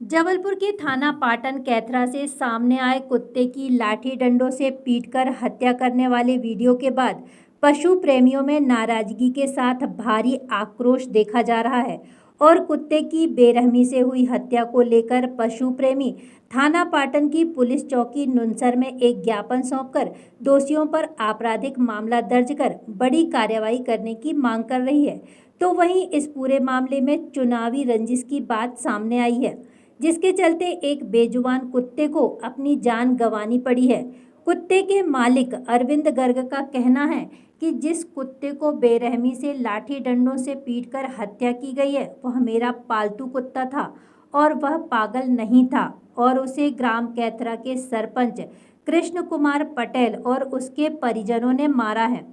जबलपुर के थाना पाटन कैथरा से सामने आए कुत्ते की लाठी डंडों से पीटकर हत्या करने वाले वीडियो के बाद पशु प्रेमियों में नाराजगी के साथ भारी आक्रोश देखा जा रहा है और कुत्ते की बेरहमी से हुई हत्या को लेकर पशु प्रेमी थाना पाटन की पुलिस चौकी नुनसर में एक ज्ञापन सौंपकर दोषियों पर आपराधिक मामला दर्ज कर बड़ी कार्रवाई करने की मांग कर रही है। तो वहीं इस पूरे मामले में चुनावी रंजिश की बात सामने आई है, जिसके चलते एक बेजुबान कुत्ते को अपनी जान गंवानी पड़ी है। कुत्ते के मालिक अरविंद गर्ग का कहना है कि जिस कुत्ते को बेरहमी से लाठी डंडों से पीटकर हत्या की गई है वह मेरा पालतू कुत्ता था और वह पागल नहीं था और उसे ग्राम कैथरा के सरपंच कृष्ण कुमार पटेल और उसके परिजनों ने मारा है।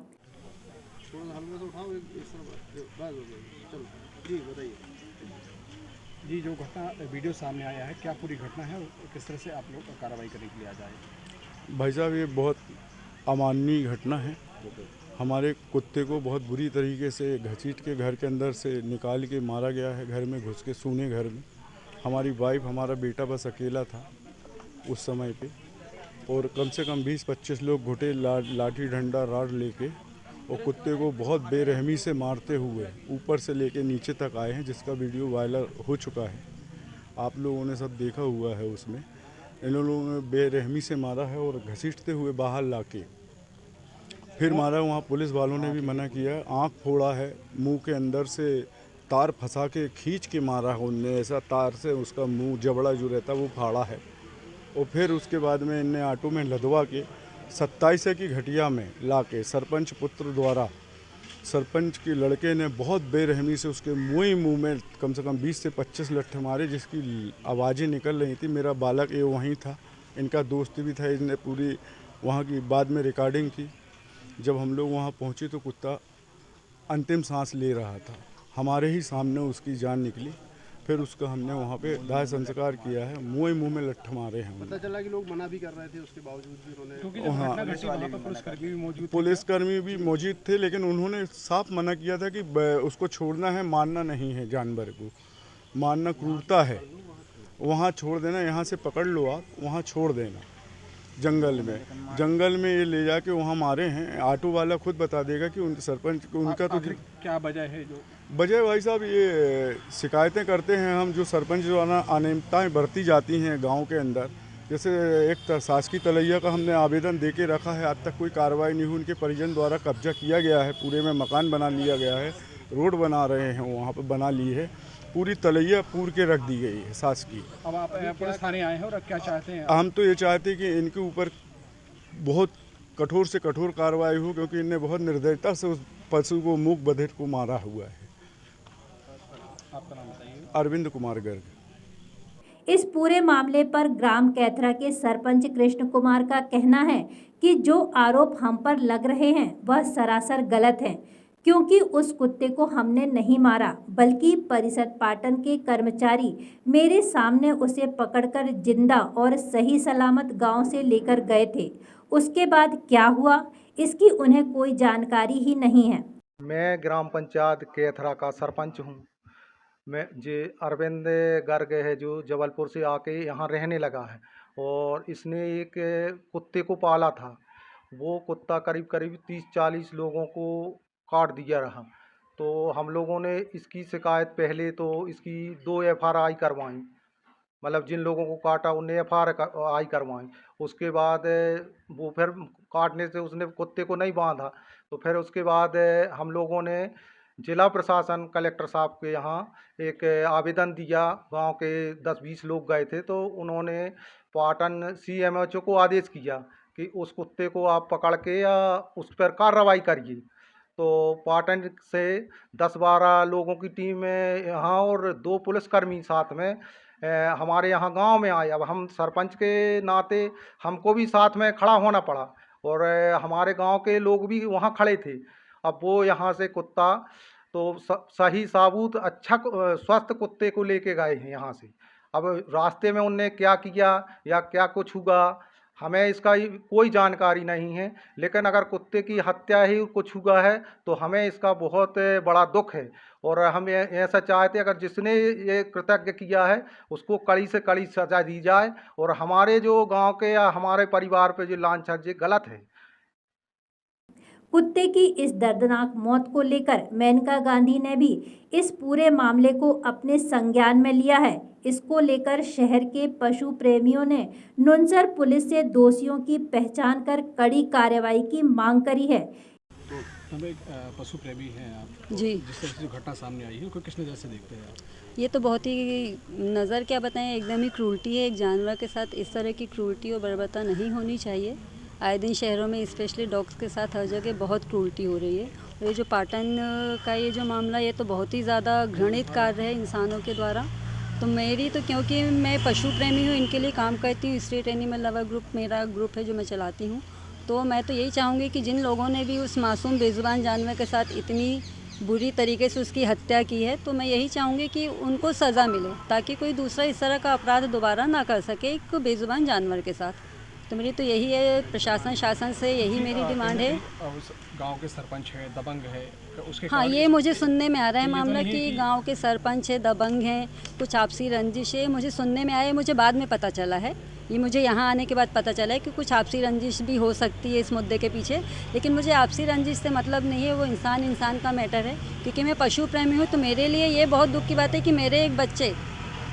जी, जो घटना वीडियो सामने आया है, क्या पूरी घटना है और किस तरह से आप लोग कार्रवाई करने के लिए आ जाए? भाई साहब, ये बहुत अमानवीय घटना है। हमारे कुत्ते को बहुत बुरी तरीके से घसीट के घर के अंदर से निकाल के मारा गया है, घर में घुस के, सूने घर में। हमारी वाइफ, हमारा बेटा बस अकेला था उस समय पे, और कम से कम 20-25 लोग घुटे लाठी डंडा राड लेके और कुत्ते को बहुत बेरहमी से मारते हुए ऊपर से लेके नीचे तक आए हैं, जिसका वीडियो वायरल हो चुका है। आप लोगों ने सब देखा हुआ है। उसमें इन लोगों ने बेरहमी से मारा है और घसीटते हुए बाहर लाके फिर मारा। वहाँ पुलिस वालों ने भी मना किया, आँख फोड़ा है, मुंह के अंदर से तार फंसा के खींच के मारा है उनने, ऐसा तार से उसका मुंह जबड़ा जो रहता है वो फाड़ा है। और फिर उसके बाद में इनने ऑटो में लदवा के 27 की घटिया में ला के सरपंच पुत्र द्वारा, सरपंच के लड़के ने बहुत बेरहमी से उसके मुंह में कम से कम 20 से 25 लट्ठे मारे, जिसकी आवाज़ें निकल रही थी। मेरा बालक ये वहीं था, इनका दोस्त भी था। इसने पूरी वहाँ की बाद में रिकॉर्डिंग की। जब हम लोग वहाँ पहुँचे तो कुत्ता अंतिम सांस ले रहा था, हमारे ही सामने उसकी जान निकली। फिर उसका हमने वहाँ पे दाह संस्कार किया है। मुंह में लट्ठ मारे हैं। पता चला कि लोग मना भी कर रहे थे, उसके बावजूद भी उन्होंने, क्योंकि जब हाँ, घटना घटी वहाँ पर पुलिसकर्मी भी मौजूद थे। पुलिसकर्मी भी मौजूद थे, लेकिन उन्होंने साफ मना किया था कि उसको छोड़ना है, मारना नहीं है। जानवर को मारना क्रूरता है। वहाँ छोड़ देना, यहाँ से पकड़ लो आप, वहाँ छोड़ देना जंगल में ये ले जाके वहाँ मारे हैं। ऑटो वाला खुद बता देगा कि उन सरपंच को उनका तो क्या वजह है। जो वजह भाई साहब, ये शिकायतें करते हैं हम, जो सरपंच द्वारा अनियमितताएँ बरती जाती हैं गांव के अंदर। जैसे एक शासकीय तलैया का हमने आवेदन दे के रखा है, आज तक कोई कार्रवाई नहीं हुई। उनके परिजन द्वारा कब्जा किया गया है, पूरे में मकान बना लिया गया है, रोड बना रहे हैं, वहाँ पर बना ली है, पूरी तलैया पूर के रख दी गई है शासकीय। अब आप पुलिस थाने आए हैं और क्या चाहते हैं? हम तो ये चाहते हैं कि इनके ऊपर बहुत कठोर से कठोर कार्रवाई हो, क्योंकि इनने बहुत निर्दयता से उस पशु को, मूक बधिर को मारा हुआ है। आपका नाम बताइए। अरविंद कुमार गर्ग। इस पूरे मामले पर ग्राम कैथरा के सरपंच कृष्ण कुमार का कहना है कि जो आरोप हम पर लग रहे हैं वह सरासर गलत है, क्योंकि उस कुत्ते को हमने नहीं मारा, बल्कि परिषद पाटन के कर्मचारी मेरे सामने उसे पकड़कर जिंदा और सही सलामत गांव से लेकर गए थे। उसके बाद क्या हुआ, इसकी उन्हें कोई जानकारी ही नहीं है। मैं ग्राम पंचायत कैथरा का सरपंच हूँ। मैं जे अरविंद गर्ग है, जो जबलपुर से आके यहाँ रहने लगा है, और इसने एक कुत्ते को पाला था। वो कुत्ता करीब करीब 30-40 लोगों को काट दिया रहा। तो हम लोगों ने इसकी शिकायत, पहले तो इसकी 2 FRI करवाई, मतलब जिन लोगों को काटा उन्हें FRI करवाई। उसके बाद वो फिर काटने से उसने कुत्ते को नहीं बांधा, तो फिर उसके बाद हम लोगों ने जिला प्रशासन, कलेक्टर साहब के यहाँ एक आवेदन दिया। गांव के 10-20 लोग गए थे, तो उन्होंने पाटन CMHO को आदेश किया कि उस कुत्ते को आप पकड़ के या उस पर कार्रवाई करिए। तो पाटन से 10-12 लोगों की टीम यहाँ और 2 पुलिसकर्मी साथ में हमारे यहाँ गांव में आए। अब हम सरपंच के नाते हमको भी साथ में खड़ा होना पड़ा, और हमारे गांव के लोग भी वहाँ खड़े थे। अब वो यहाँ से कुत्ता तो सही साबुत अच्छा स्वस्थ कुत्ते को लेके गए हैं यहाँ से। अब रास्ते में उनने क्या किया या क्या कुछ हुआ, हमें इसका कोई जानकारी नहीं है। लेकिन अगर कुत्ते की हत्या ही कुछ हुआ है तो हमें इसका बहुत बड़ा दुख है और हम ऐसा चाहते हैं अगर जिसने ये कृतज्ञ किया है उसको कड़ी से कड़ी सजा दी जाए और हमारे जो गांव के या हमारे परिवार पे जो लांछन ये गलत है। कुत्ते की इस दर्दनाक मौत को लेकर मेनका गांधी ने भी इस पूरे मामले को अपने संज्ञान में लिया है। इसको लेकर शहर के पशु प्रेमियों ने नुनसर पुलिस से दोषियों की पहचान कर कड़ी कार्रवाई की मांग करी है। तो हम एक पशु प्रेमी हैं आप, जी। जिस तरह से जो घटना सामने आई है उसको किस नज़र से देखते हैं आप? ये तो बहुत ही नज़र क्या बताएं, एकदम ही क्रूरटी है। एक जानवर के साथ इस तरह की क्रूरटी और बर्बरता नहीं होनी चाहिए। आए दिन शहरों में स्पेशली डॉग्स के साथ हर जगह बहुत क्रूरटी हो रही है। और ये जो पाटन का ये जो मामला, ये तो बहुत ही ज़्यादा घृणित कार्य है इंसानों के द्वारा। तो मेरी तो, क्योंकि मैं पशु प्रेमी हूँ, इनके लिए काम करती हूँ, स्ट्रीट एनिमल लवर ग्रुप मेरा ग्रुप है जो मैं चलाती हूँ। तो मैं तो यही चाहूँगी कि जिन लोगों ने भी उस मासूम बेज़ुबान जानवर के साथ इतनी बुरी तरीके से उसकी हत्या की है, तो मैं यही चाहूँगी कि उनको सज़ा मिले ताकि कोई दूसरा इस तरह का अपराध दोबारा ना कर सके एक बेज़ुबान जानवर के साथ। तो मेरी तो यही है, प्रशासन शासन से यही मेरी डिमांड है। उस गांव के सरपंच है, दबंग है, उसके हाँ, कारण ये मुझे सुनने में आ रहा है ये तो मामला नहीं कि कि- गांव के सरपंच है, दबंग हैं, कुछ आपसी रंजिश है, मुझे सुनने में आया, मुझे बाद में पता चला है। ये मुझे यहाँ आने के बाद पता चला है कि कुछ आपसी रंजिश भी हो सकती है इस मुद्दे के पीछे। लेकिन मुझे आपसी रंजिश से मतलब नहीं है, वो इंसान का मैटर है। क्योंकि मैं पशु प्रेमी हूँ, तो मेरे लिए ये बहुत दुख की बात है कि मेरे एक बच्चे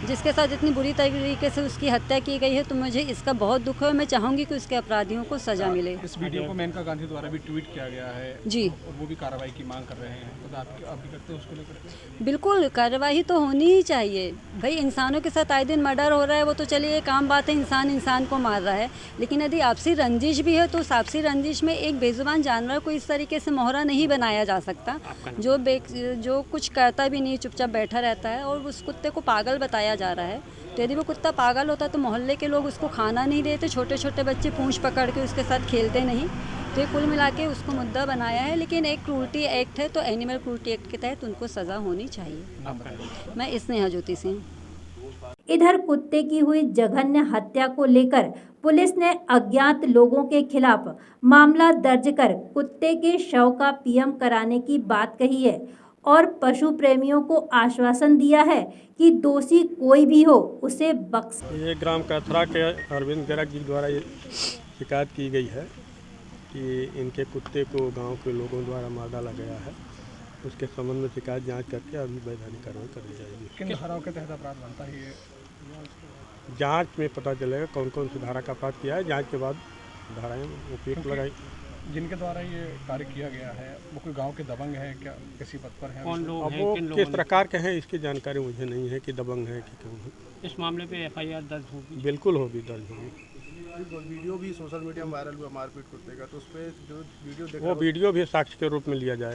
जिसके साथ इतनी बुरी तरीके से उसकी हत्या की गई है, तो मुझे इसका बहुत दुख है और मैं चाहूँगी कि उसके अपराधियों को सज़ा मिले। इस वीडियो को मेनका गांधी द्वारा भी ट्वीट किया गया है जी। और वो भी कार्रवाई की मांग कर रहे हैं, तो आप भी करते हैं उसको लेकर? बिल्कुल, कार्रवाई तो होनी ही चाहिए भाई। इंसानों के साथ आए दिन मर्डर हो रहा है, वो तो चलिए एक आम बात है, इंसान को मार रहा है। लेकिन यदि आपसी रंजिश भी है तो उस आपसी रंजिश में एक बेजुबान जानवर को इस तरीके से मोहरा नहीं बनाया जा सकता, जो कुछ करता भी नहीं, चुपचाप बैठा रहता है और उस कुत्ते को पागल बताया जा रहा है। तो यदि वो कुत्ता पागल होता तो मोहल्ले के लोग उसको खाना नहीं देते, छोटे छोटे बच्चे पूंछ पकड़ के उसके साथ खेलते नहीं। तो ये कुल मिला के उसको मुद्दा बनाया है। लेकिन एक क्रूरटी एक्ट है, तो एनिमल क्रूरटी एक्ट के तहत उनको सज़ा होनी चाहिए। नाम बताइए। मैं स्नेहा ज्योति सिंह। इधर कुत्ते की हुई जघन्य हत्या को लेकर पुलिस ने अज्ञात लोगों के खिलाफ मामला दर्ज कर कुत्ते के शव का पीएम कराने की बात कही है और पशु प्रेमियों को आश्वासन दिया है कि दोषी कोई भी हो उसे बख्श। ये ग्राम कैथरा के अरविंद गर्ग जी द्वारा ये शिकायत की गई है कि इनके कुत्ते को गांव के लोगों द्वारा मार डाला गया है। उसके संबंध में शिकायत जांच करके अभी वैधानिक कार्रवाई कर दी जाएगी। किन धाराओं के तहत अपराध बनता है ये? जांच में पता चलेगा कौन कौन सी धारा का अपराध किया है। जांच के बाद धाराएँ उपयुक्त लगाई। जिनके द्वारा ये कार्य किया गया है वो कोई गांव के दबंग हैं क्या, किसी पद पर हैं? अब वो किस प्रकार के हैं इसकी जानकारी मुझे नहीं है कि दबंग है कि कौन है। इस मामले पे एफआईआर दर्ज होगी? बिल्कुल होगी, दर्ज होगी। वीडियो भी सोशल मीडिया में वायरल हुआ मारपीट कुत्ते का, तो उस पर जो वीडियो देखा वो वीडियो भी साक्ष्य के रूप में लिया जाए।